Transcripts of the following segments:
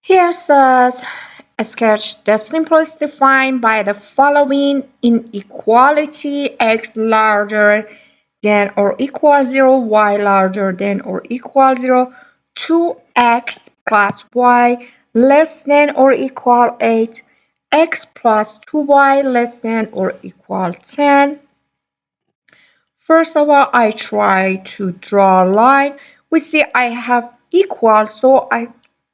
Here says a sketch the simplest is defined by the following inequality: x larger than or equal 0, y larger than or equal 0, 2x plus y less than or equal 8, x plus 2y less than or equal 10. First of all, I try to draw a line. We see I have equal, so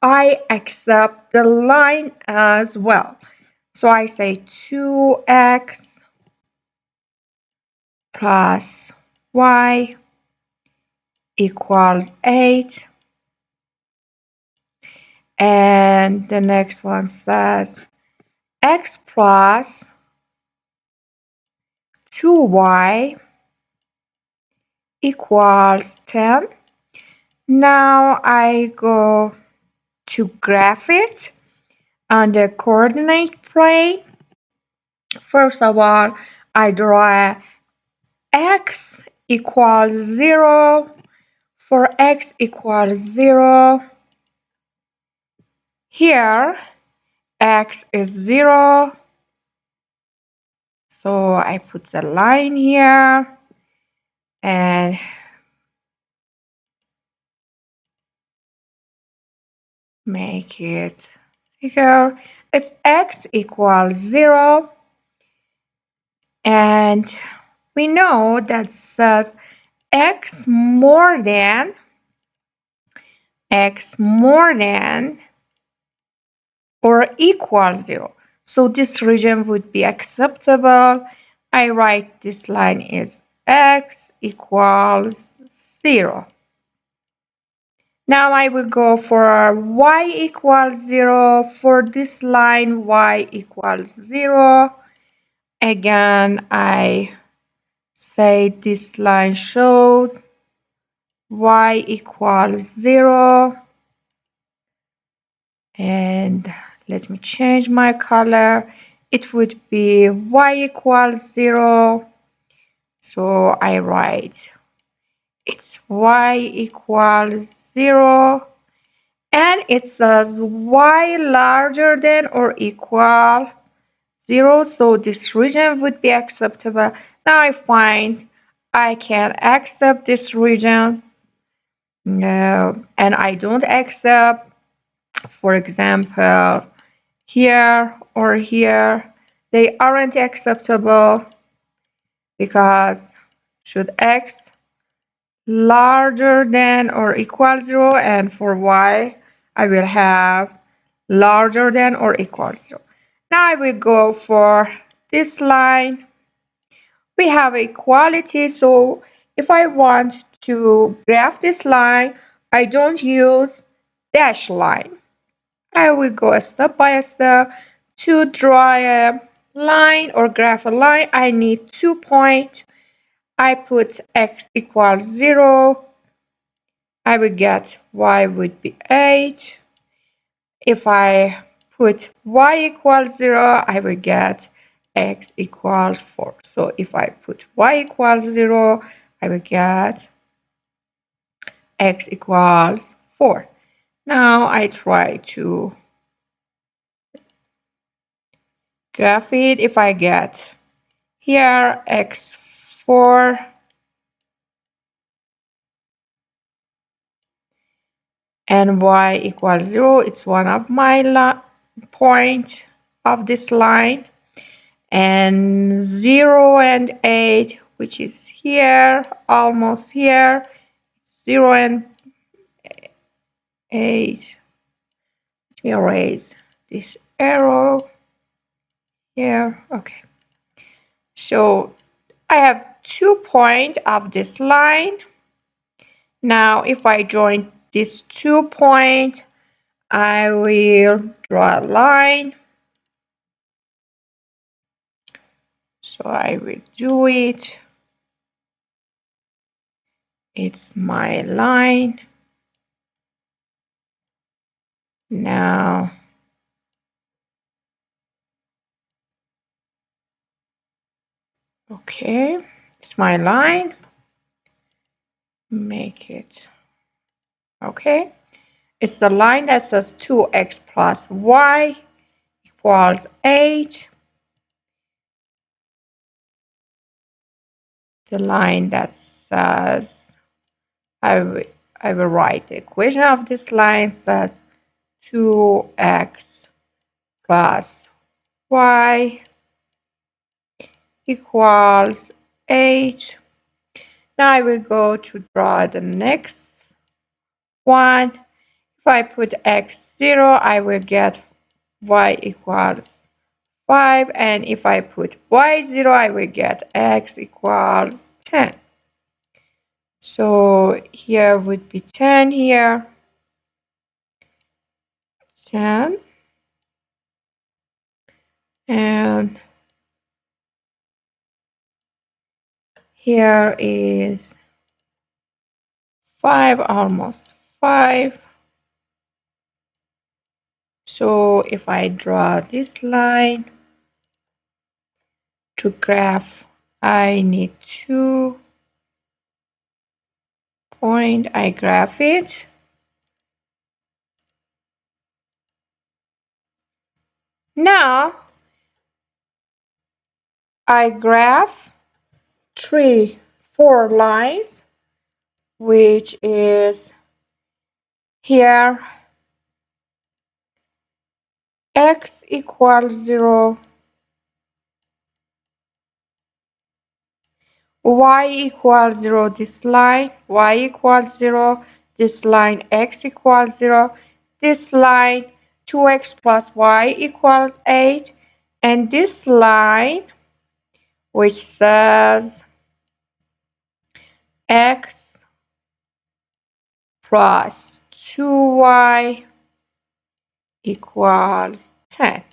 I accept the line as well. So I say 2x plus y equals 8. And the next one says x plus 2y equals 10. Now I go to graph it on the coordinate plane. First of all, I draw x equals 0. For x equals 0, here x is 0. So I put the line here and make it bigger. It's x equals 0. And we know that says x more than or equal 0. So this region would be acceptable. I write this line is x equals 0. Now I will go for y equals 0. For this line, y equals 0. Again, I say this line shows y equals 0. And let me change my color. It would be y equals 0. So I write it's y equals 0. And it says y larger than or equal 0. So this region would be acceptable. Now I find I can accept this region. No, and I don't accept, for example, here or here. They aren't acceptable because should x larger than or equal 0, and for y I will have larger than or equal 0. Now I will go for this line. We have equality, so if I want to graph this line, I don't use dash line. I will go step by step. To draw a line or graph a line, I need 2 points. I put x equals 0. I will get y would be 8. If I put y equals 0, I will get x equals 4. So if I put y equals 0, I will get x equals 4. Now I try to graph it. If I get here x4 and y equals 0, it's one of my point of this line, and 0 and 8, which is here, almost here, 0 and 8. Let me erase this arrow here. Okay, so I have 2 points of this line. Now if I join these 2 points, I will draw a line. So I will do it. It's my line. Now okay, it's my line. Make it okay. It's the line that says 2x plus y equals 8. The line that says, I will, I will write the equation of this line says 2x plus y equals 8. Now I will go to draw the next one. If I put x0, I will get y equals 5, and if I put y0, I will get x equals 10. So here would be 10 here, 10, and here is 5, almost 5. So if I draw this line to graph, I need 2 point, I graph it. Now I graph 4 lines, which is here x equals 0, y equals 0, this line, y equals 0, this line, x equals 0, this line, 2x plus y equals 8, and this line, which says x plus 2y equals 10.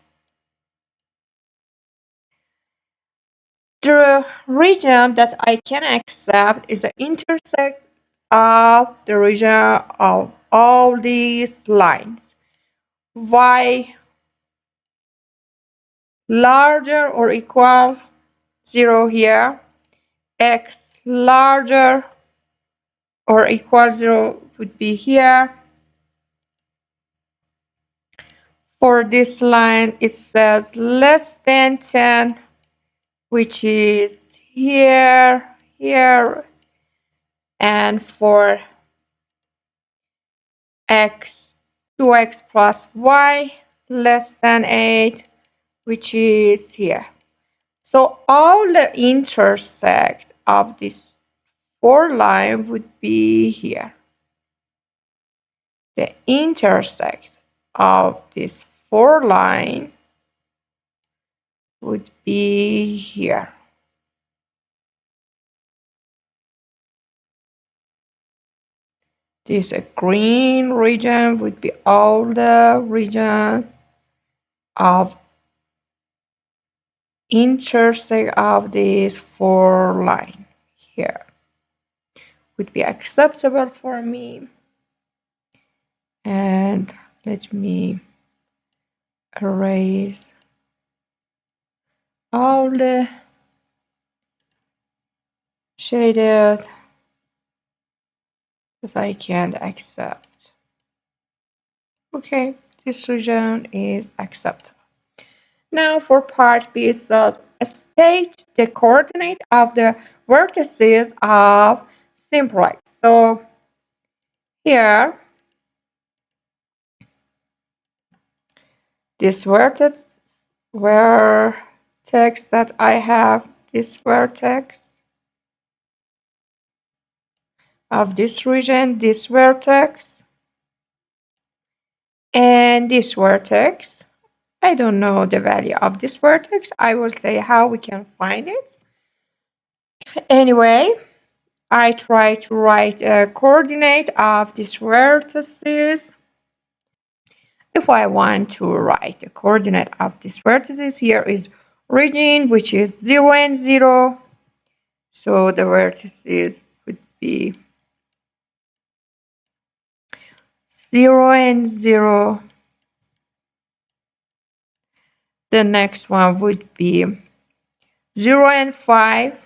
The region that I can accept is the intersect of the region of all these lines. Y larger or equal 0 here, x larger or equal 0 would be here. For this line, it says less than 10, which is here, here, and for x, 2x plus y less than 8, which is here. So all the intersect of this 4 line would be here. The intersect of this 4 line would be here. This green region would be all the region of intersect of these 4 line here would be acceptable for me. And let me erase all the shaded that I can't accept. Okay, this region is acceptable. Now for part B, it says state the coordinate of the vertices of simplex. So here, this vertex that I have, this vertex of this region, this vertex, and this vertex. I don't know the value of this vertex. I will say how we can find it. Anyway, I try to write a coordinate of these vertices. If I want to write the coordinate of these vertices, here is origin, which is 0 and 0. So the vertices would be 0 and 0. The next one would be 0 and 5.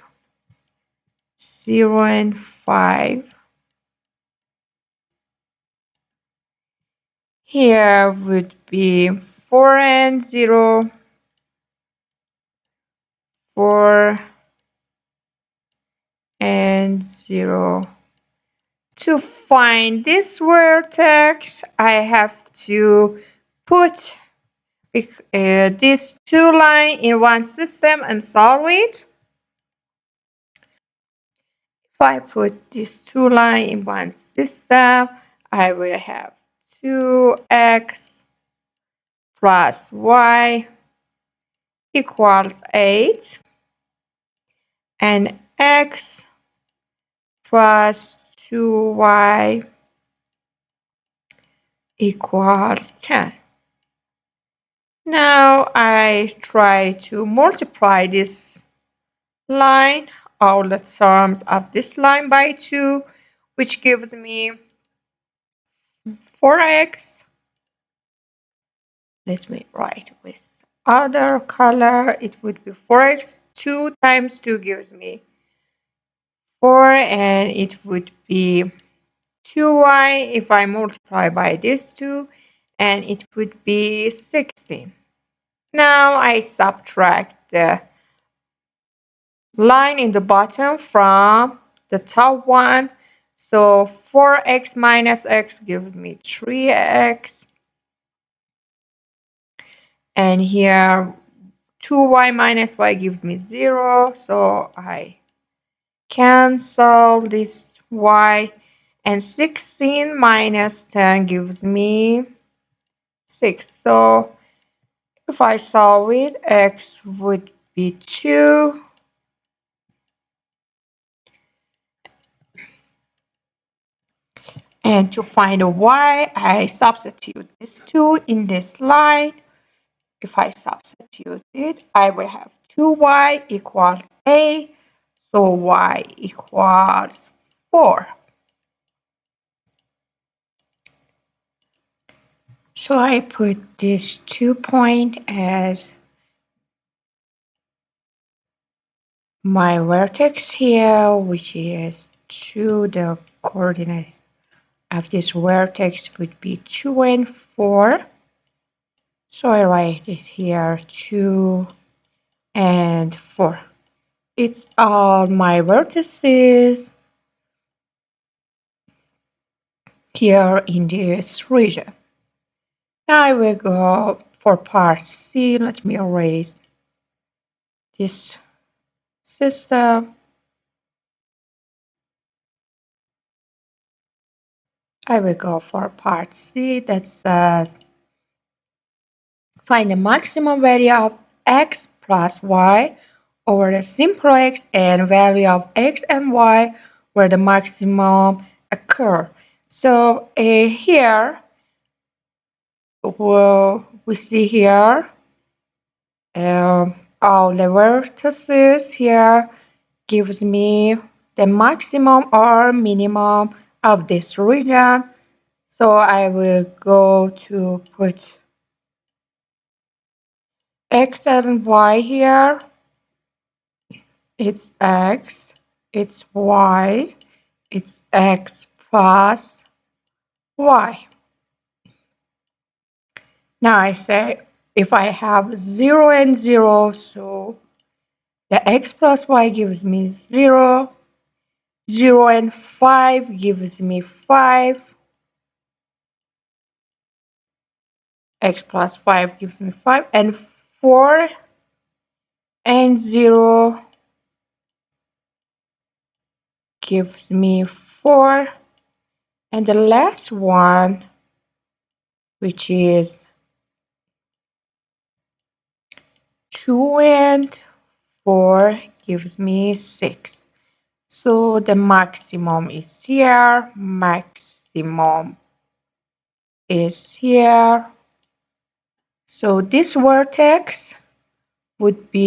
0 and 5. Here would be 4 and 0, 4 and 0. To find this vertex, I have to put these two lines in one system and solve it. If I put these two lines in one system, I will have 2x plus y equals 8 and x plus 2y equals 10. Now I try to multiply this line, all the terms of this line by 2, which gives me 4x. Let me write with other color. It would be 4x. 2 times 2 gives me 4, and it would be 2y if I multiply by this 2, and it would be 16. Now I subtract the line in the bottom from the top one. So 4x minus x gives me 3x. And here 2y minus y gives me 0. So I cancel this y. And 16 minus 10 gives me 6. So if I solve it, x would be 2. And to find a y, I substitute this 2 in this line. If I substitute it, I will have 2y equals a, so y equals 4. So I put this 2 point as my vertex here, which is 2. The coordinate of this vertex would be 2 and 4. So I write it here 2 and 4. It's all my vertices here in this region. Now I will go for part C. Let me erase this system. I will go for part C that says find the maximum value of x plus y over the simple x and value of x and y where the maximum occur. So here we see here all the vertices here gives me the maximum or minimum of this region. So I will go to put x and y here. It's x, it's y, it's x plus y. Now I say if I have 0 and 0, so the x plus y gives me 0, 0 and 5 gives me 5, x plus 5 gives me 5, and 4 and 0 gives me 4, and the last one, which is 2 and 4, gives me 6. So the maximum is here, maximum is here. So this vertex would be